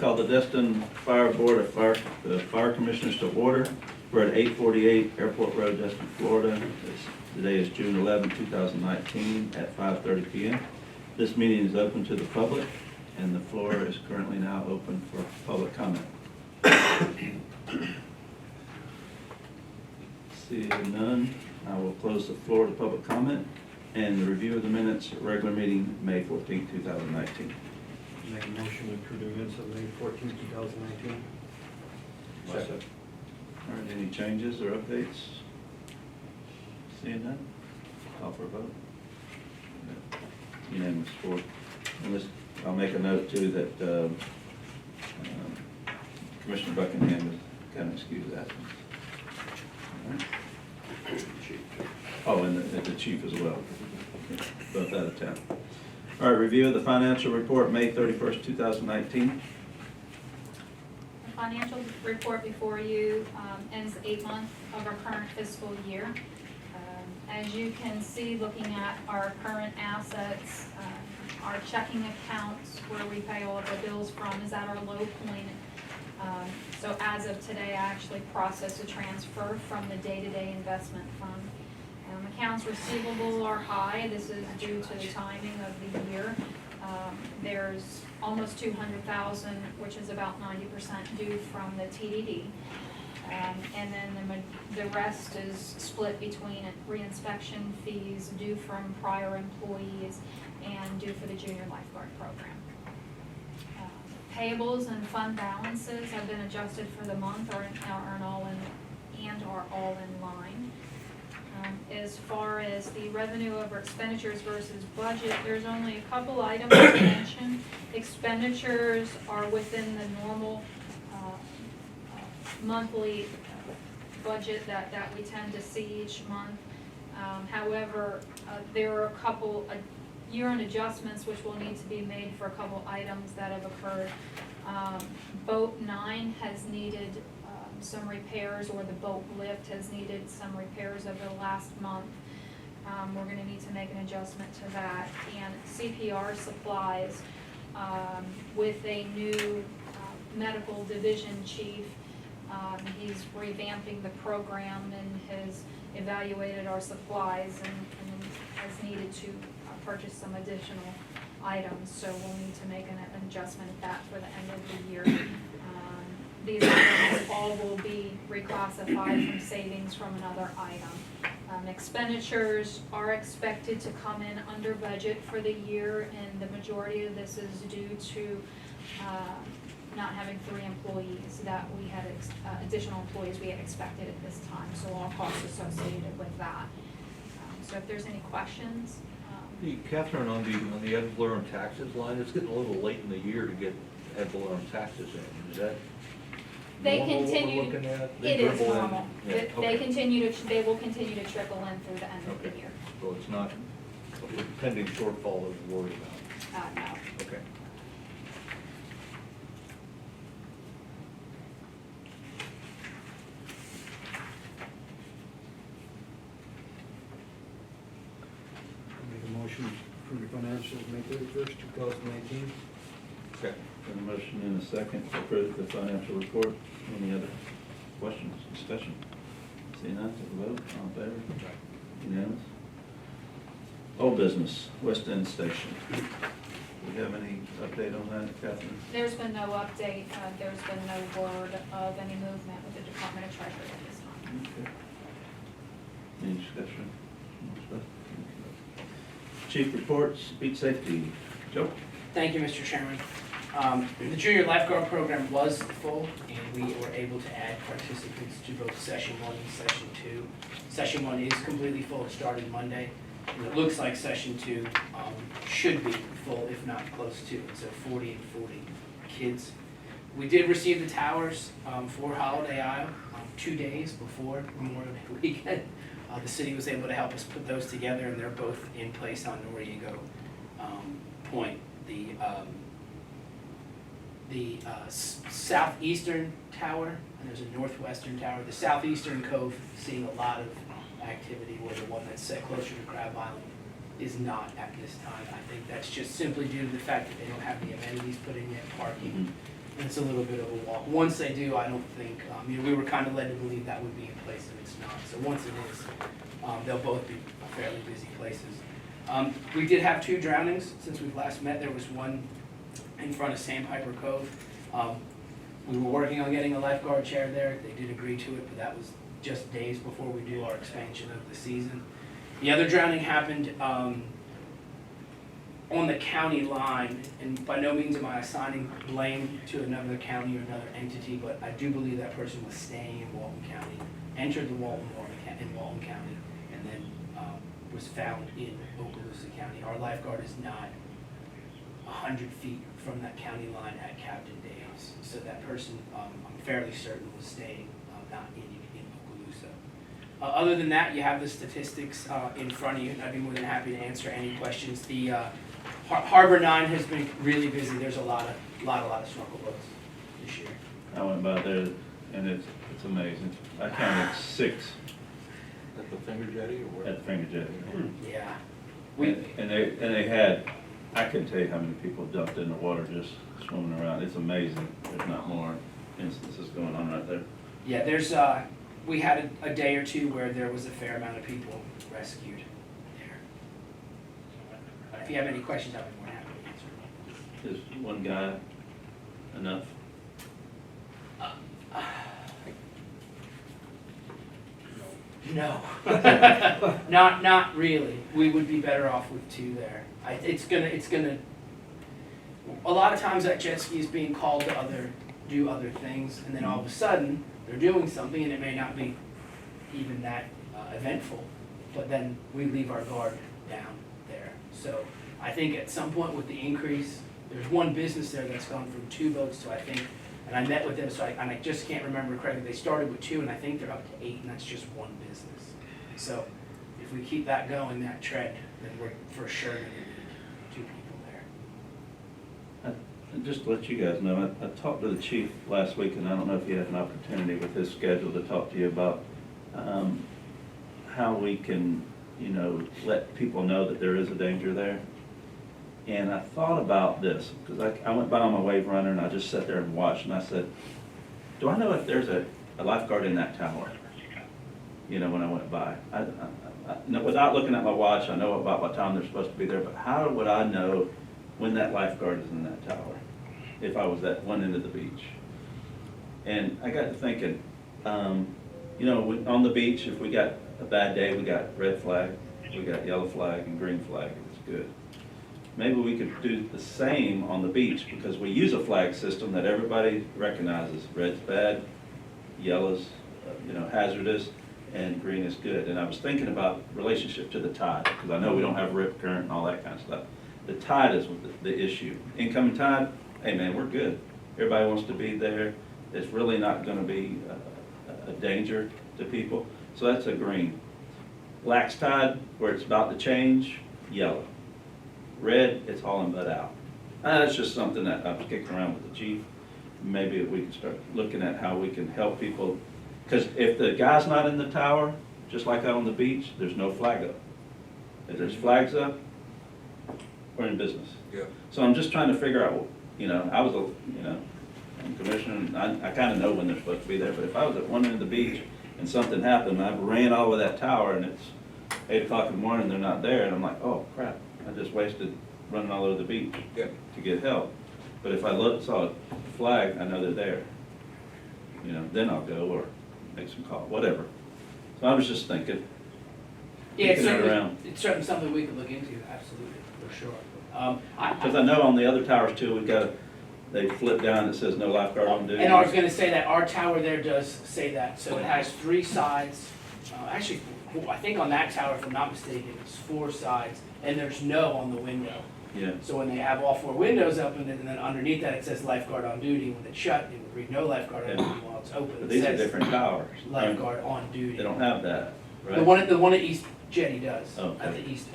call the Destin Fire Board of the Fire Commissioners to order. We're at 848 Airport Road, Destin, Florida. Today is June 11, 2019 at 5:30 p.m. This meeting is open to the public, and the floor is currently now open for public comment. Seeing none, I will close the floor to public comment and the review of the minutes, regular meeting, May 14, 2019. Make a motion to approve the minutes of May 14, 2019. Second. All right, any changes or updates? Seeing none, call for a vote. Unanimous for. I'll make a note too that Commissioner Buckingham is kind of excused absence. All right. Oh, and the chief as well. Both out of town. All right, review of the financial report, May 31st, 2019. The financial report before you ends the 8th month of our current fiscal year. As you can see, looking at our current assets, our checking accounts where we pay all of our bills from is at our low point. So as of today, I actually processed a transfer from the day-to-day investment fund. Accounts receivable are high. This is due to the timing of the year. There's almost $200,000, which is about 90% due from the TDD. And then the rest is split between reinspection fees due from prior employees and due for the junior lifeguard program. Payables and fund balances have been adjusted for the month are all in line. As far as the revenue over expenditures versus budget, there's only a couple items to mention. Expenditures are within the normal monthly budget that we tend to see each month. However, there are a couple year-end adjustments which will need to be made for a couple items that have occurred. Boat 9 has needed some repairs, or the boat lift has needed some repairs over the last month. We're going to need to make an adjustment to that. And CPR supplies, with a new medical division chief, he's revamping the program and has evaluated our supplies and has needed to purchase some additional items. So we'll need to make an adjustment of that for the end of the year. These items all will be reclassified from savings from another item. Expenditures are expected to come in under budget for the year, and the majority of this is due to not having 3 employees that we had, additional employees we had expected at this time, so all costs associated with that. So if there's any questions. Hey, Catherine, on the ad valorem taxes line, it's getting a little late in the year to get ad valorem taxes in. Is that They normal what we're continue, looking at? it is normal. Yeah, They will continue to trickle in through the end of the Okay. year. So it's not a pending shortfall that we're worried about? No. Okay. Make a motion to approve the financials May 31st, 2019. Okay. Got a motion and a second to approve the financial report. Any other questions, discussion? Seeing none, take a vote. All in favor? Unanimous. Old business, West End Station. Do we have any update on that, Catherine? There's been no update, there's been no word of any movement with the Department of Treasury at this time. Okay. Any discussion? Chief reports, beach safety. Joe? Thank you, Mr. Chairman. The junior lifeguard program was full, and we were able to add participants to both session 1 and session 2. Session 1 is completely full. It started Monday, and it looks like session 2 should be full, if not close to. So 40 and 40 kids. We did receive the towers for Holiday Isle 2 days before Memorial Day weekend. The city was able to help us put those together, and they're both in place on Noriego Point. The southeastern tower, and there's a northwestern tower. The southeastern cove seeing a lot of activity, where the one that's set closer to Crab Island is not at this time. I think that's just simply due to the fact that they don't have the amenities put in yet, parking, And it's a little bit of a walk. Once they do, I don't think, we were kind of led to believe that would be in place, and it's not. So once it is, they'll both be fairly busy places. We did have 2 drownings since we've last met. There was one in front of Sandpiper Cove. We were working on getting a lifeguard chair there. They did agree to it, but that was just days before we do our expansion of the season. The other drowning happened on the county line, and by no means am I assigning blame to another county or another entity, but I do believe that person was staying in Walton County, entered the Walton County, and then was found in Okaloosa County. Our lifeguard is not 100 feet from that county line at Captain Dave's, so that person, I'm fairly certain, was staying not in Okaloosa. Other than that, you have the statistics in front of you, and I'd be more than happy to answer any questions. The Harbor 9 has been really busy. There's a lot of snorkel boats this year. I went by there and it's amazing. I counted 6 At the Finger Jetty or where? at the Finger Jetty. Yeah. And they had, I couldn't tell you how many people dumped in the water just swimming around. It's amazing. There's not more instances going on right there. Yeah, there's, we had a day or two where there was a fair amount of people rescued there. But if you have any questions, I'll be more than happy to answer. Is one guy enough? No. Not really. We would be better off with 2 there. It's gonna, a lot of times that jet ski is being called to do other things, and then all of a sudden, they're doing something, and it may not be even that eventful, but then we leave our guard down there. So I think at some point with the increase, there's one business there that's gone from 2 boats to, I think, and I met with them, so I just can't remember correctly, they started with 2, and I think they're up to 8, and that's just one business. So if we keep that going, that trend, then we're for sure gonna need 2 people there. And just to let you guys know, I talked to the chief last week, and I don't know if you had an opportunity with his schedule to talk to you about how we can, let people know that there is a danger there. And I thought about this, because I went by on my wave runner, and I just sat there and watched, and I said, do I know if there's a lifeguard in that tower? When I went by. Without looking at my watch, I know about what time they're supposed to be there, but how would I know when that lifeguard is in that tower if I was at one end of the beach? And I got to thinking, on the beach, if we got a bad day, we got red flag, we got yellow flag, and green flag, it's good. Maybe we could do the same on the beach, because we use a flag system that everybody recognizes. Red's bad, yellow's hazardous, and green is good. And I was thinking about relationship to the tide, because I know we don't have rip current and all that kind of stuff. The tide is the issue. Incoming tide, hey man, we're good. Everybody wants to be there. It's really not going to be a danger to people. So that's a green. Lax tide, where it's about to change, yellow. Red, it's hauling butt out. That's just something that I was kicking around with the chief. Maybe we can start looking at how we can help people. Because if the guy's not in the tower, just like out on the beach, there's no flag up. If there's flags up, we're in business. Yeah. So I'm just trying to figure out, I was I'm commissioner, and I kind of know when they're supposed to be there, but if I was at one end of the beach and something happened, I ran all over that tower, and it's 8 o'clock in the morning, they're not there, and I'm like, oh crap, I just wasted running all over the beach to get help. But if I saw a flag, I know they're there. Then I'll go or make some call, whatever. So I was just thinking. Yeah, it's kicking it certainly, around. it's certainly something we could look into, absolutely, for sure. Because I know on the other towers too, they flip down that says no lifeguard on duty. And I was gonna say that our tower there does say that, so it has 3 sides. Actually, I think on that tower, if I'm not mistaken, it's 4 sides, and there's no on the window. Yeah. So when they have all 4 windows open, and then underneath that, it says lifeguard on duty. When it's shut, it would read no lifeguard on duty while it's open. But It these are says different towers. lifeguard on duty. They don't have that, right? The one at East Jetty does. Oh, okay.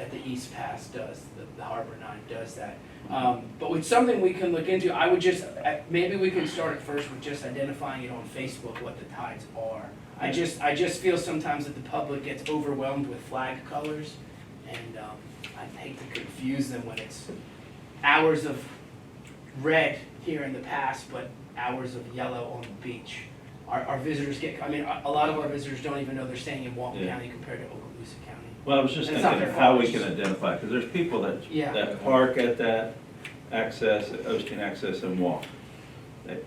At the East Pass does. The Harbor 9 does that. But with something we can look into, I would just maybe we can start at first with just identifying it on Facebook what the tides are. I just feel sometimes that the public gets overwhelmed with flag colors, and I hate to confuse them when it's hours of red here in the past, but hours of yellow on the beach. Our visitors get, I mean, a lot of our visitors don't even know they're staying in Walton Yeah. County compared to Okaloosa County. Well, I was just It's not thinking their how fault. we can identify, because there's people Yeah. that park at that access, at Osteen access and walk. They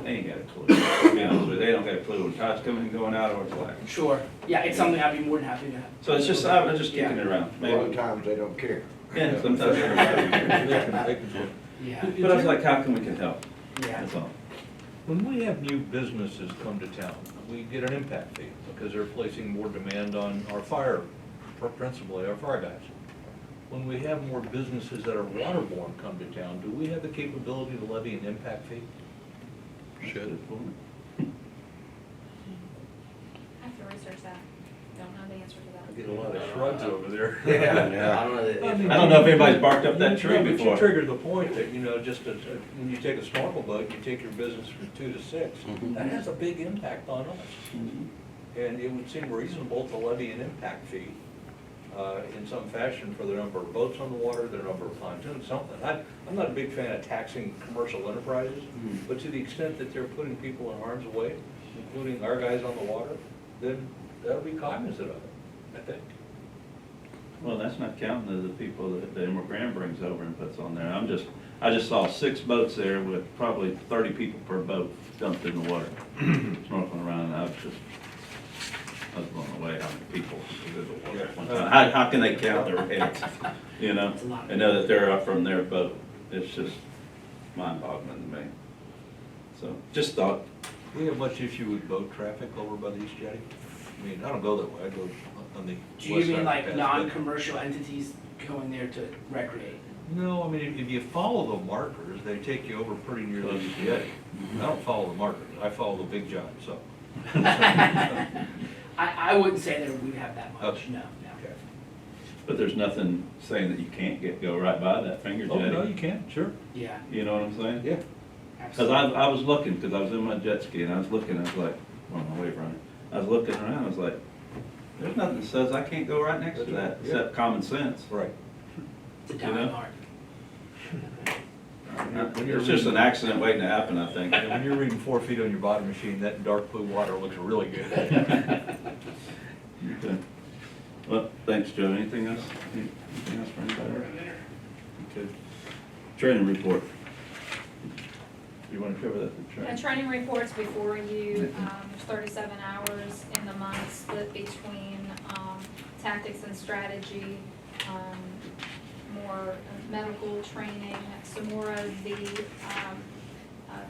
ain't got a clue, to be honest with you, they don't got a clue when tide's coming and going out or it's like. Sure, yeah, it's something I'd be more than happy to. So it's just, I'm just kicking it around. A lot of Maybe. times they don't care. Yeah, sometimes They can- Yeah, But I was like, how can we can help? yeah. That's all. When we have new businesses come to town, we get an impact fee because they're placing more demand on our fire, principally our fire guys. When we have more businesses that are waterborne come to town, do we have the capability to levy an impact fee? Should. I have to research that. Don't know the answer to I that. get a lot of shrugs over there. Yeah. I don't know that. I don't know if anybody's barked up that tree No, but you before. triggered the point that, you know, when you take a snorkel boat, you take your business from 2 to 6. Mhm. That has a big impact on us. Mhm. And it would seem reasonable to levy an impact fee in some fashion for the number of boats on the water, the number of pontoons, something. I'm not a big fan of taxing commercial enterprises, but to the extent that they're putting people in harm's way, including our guys on the water, then that'll be cognizant of it, I think. Well, that's not counting the people that the Emerald Grand brings over and puts on there. I just saw 6 boats there with probably 30 people per boat dumped in the water, snorkeling around, and I was blown away how many people was in the water at one time. How can they count their heads, you know? It's a lot. And know that they're up from their boat. It's just mind-boggling to me. So, just thought, Do we have much issue with boat traffic over by the East Jetty? I mean, I don't go that way, I go on the Do you west side mean of like the pass, but- non-commercial entities going there to recreate? No, I mean, if you follow the markers, they take you over pretty near the East Jetty. I don't follow the markers, I follow the big giant, so. I wouldn't say that we'd have that much, Okay. no, no. Okay. but there's nothing saying that you can't go right by that finger Oh, no, jetty. you can, sure. Yeah, You know what I'm saying? Yeah. Because absolutely. I was looking, because I was in my jet ski, and I was looking, I was like, well, my wave running. I was looking around, I was like, there's nothing that says I can't go right next to That's that, right, yeah. except common sense. Right. It's a you dying know? art. When you're It's just an reading- accident waiting to happen, I think. When you're reading 4 feet on your bottom machine, that dark blue water looks really good. Okay. Well, thanks, Joe. Anything else? Anything else for anybody? Okay. Training report. You want to cover that? the training? Training reports before you, there's 37 hours in the month split between tactics and strategy, more medical training, some more of the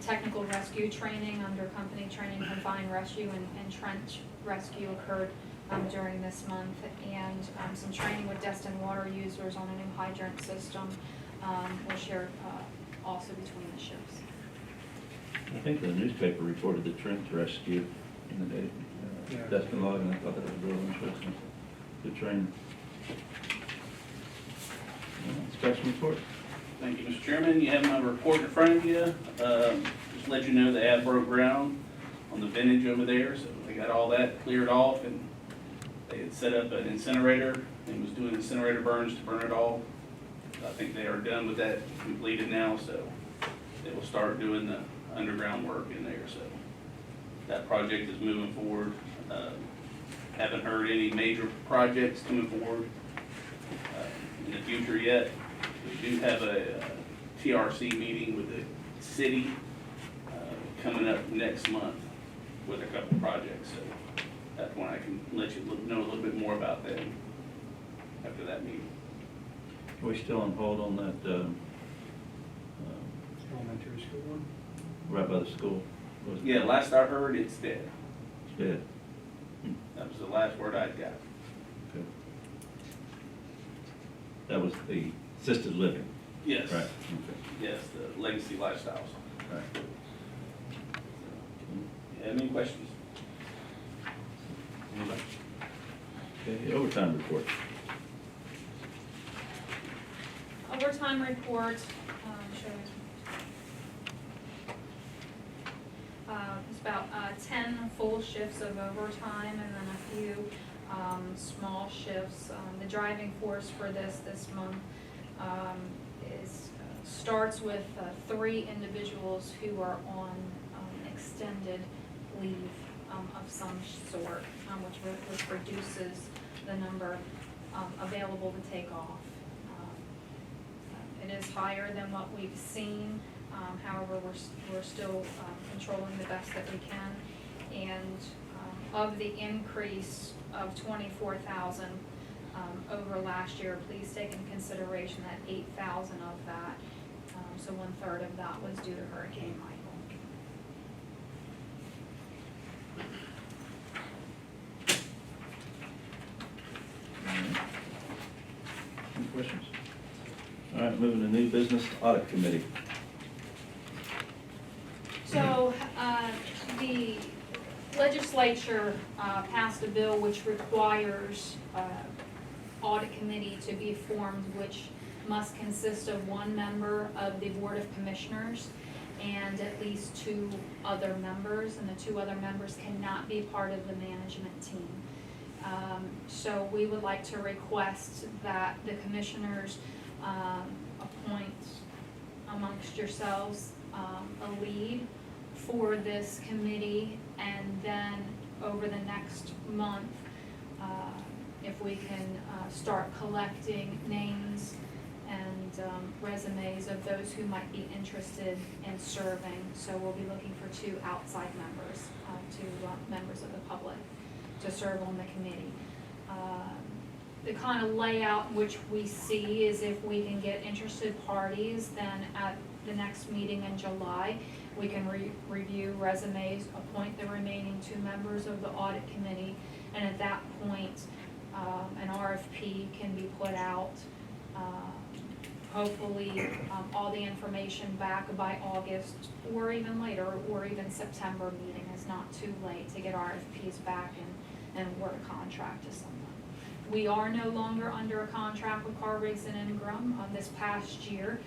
technical rescue training under company training, confined rescue and trench rescue occurred during this month, and some training with Destin water users on a new hydrant system was shared also between the shifts. I think the newspaper reported the trench rescue in the day. Yeah. Destin logging, I thought that was real interesting. Good training. Inspection report? Thank you, Mr. Chairman. You have my report in front of you. Just let you know the ad broke ground on the vintage over there, so they got all that cleared off, and they had set up an incinerator and was doing incinerator burns to burn it all. I think they are done with that, completed now, so they will start doing the underground work in there, so that project is moving forward. Haven't heard any major projects coming forward in the future yet. We do have a TRC meeting with the city coming up next month with a couple projects, so that's when I can let you know a little bit more about them after that meeting. Are we still on hold on that, Elementary school one? right by the school? Was it- Yeah, last I heard, it's dead. It's dead. That was the last word I'd got. Okay. That was the assisted living, Yes. right? Okay. Yes, the legacy lifestyles. Right. You have any questions? Okay, overtime report. Overtime report, shows, it's about 10 full shifts of overtime and then a few small shifts. The driving force for this month starts with 3 individuals who are on extended leave of some sort, which reduces the number available to take off. It is higher than what we've seen, however, we're still controlling the best that we can. And of the increase of 24,000 over last year, please take into consideration that 8,000 of that, so 1/3 of that was due to Hurricane Michael. Any questions? All right, moving to new business, audit committee. So, the legislature passed a bill which requires audit committee to be formed, which must consist of one member of the Board of Commissioners and at least 2 other members, and the 2 other members cannot be part of the management team. So we would like to request that the commissioners appoint amongst yourselves a lead for this committee, and then over the next month, if we can start collecting names and resumes of those who might be interested in serving. So we'll be looking for 2 outside members, 2 members of the public to serve on the committee. The kind of layout which we see is if we can get interested parties, then at the next meeting in July, we can review resumes, appoint the remaining 2 members of the audit committee, and at that point, an RFP can be put out. Hopefully, all the information back by August or even later, or even September meeting is not too late to get RFPs back and award a contract to someone. We are no longer under a contract with Carr, Riggs and Ingram. This past year,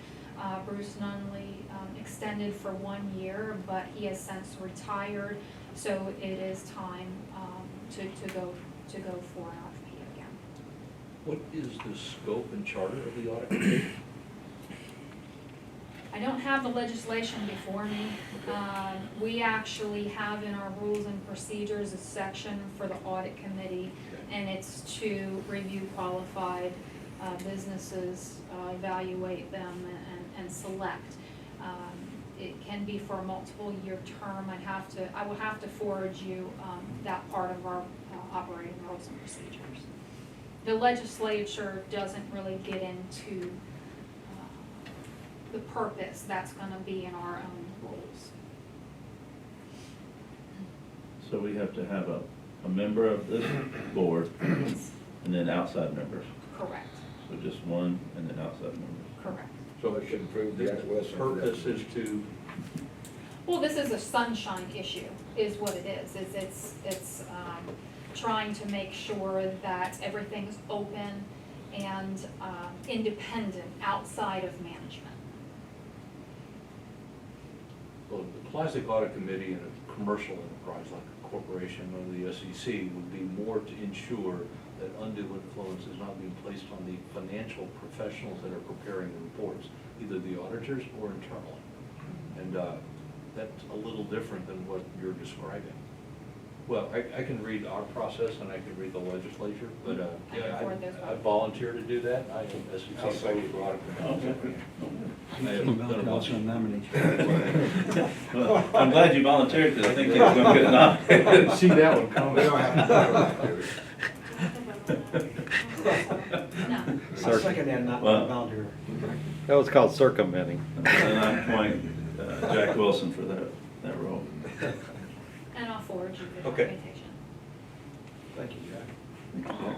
Bruce Nunley extended for 1 year, but he has since retired, so it is time to go for an RFP again. What is the scope and charter of the audit committee? I don't have the legislation before me. We actually have in our rules and procedures a section for the audit committee, and it's to review qualified businesses, evaluate them, and select. It can be for a multiple year term. I will have to forward you that part of our operating rules and procedures. The legislature doesn't really get into the purpose. That's going to be in our own rules. So we have to have a member of this board and then outside members. Correct. So just one and then outside members. Correct. So it should improve the actual. The purpose is to, Well, this is a sunshine issue, is what it is. It's trying to make sure that everything's open and independent outside of management. well, the classic audit committee in a commercial enterprise like a corporation or the SEC would be more to ensure that undue influence is not being placed on the financial professionals that are preparing the reports, either the auditors or internally. And that's a little different than what you're describing. Well, I can read our process and I can read the legislature, but I can forward those I both. volunteer to do that. I think that's. I'll say we've got I have done a motion. Well, I'm glad you volunteered, because I think they were going to get nominated. See that one coming. We don't have to vote on that, do we? No. I second that, not Well- volunteer. That was called circumventing. And I appoint Jack Wilson for that role. And I'll forward you the Okay. documentation. Thank you, Jack. Thank you, Jack.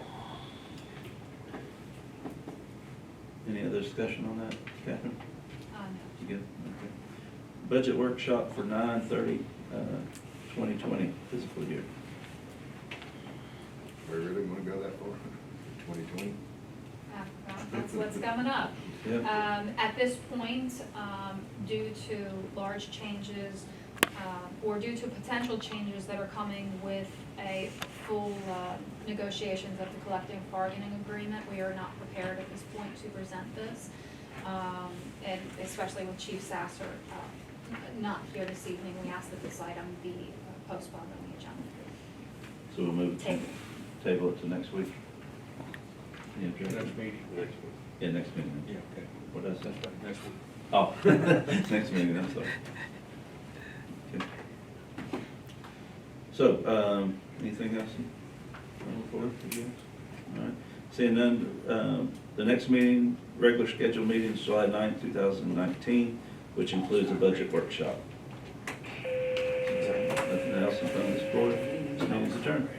Any other discussion on that, Catherine? No. You good? Okay. Budget workshop for 9/30, 2020 fiscal year. We really want to go that far? 2020? That's what's coming up. Yep. At this point, due to large changes, or due to potential changes that are coming with a full negotiations of the collective bargaining agreement, we are not prepared at this point to present this, and especially with Chief Sasser not here this evening. We ask that this item be postponed on the agenda. So we'll move, Table. table it to next week? Any objection? Next meeting. Yeah, next meeting. Yeah, okay. What did I say? Next week. Oh, next meeting, I'm sorry. Okay. So, anything else on the board for you guys? All right. Seeing none, the next meeting, regular scheduled meeting is July 9th, 2019, which includes a budget workshop. Nothing else in front of this board, this meeting is adjourned.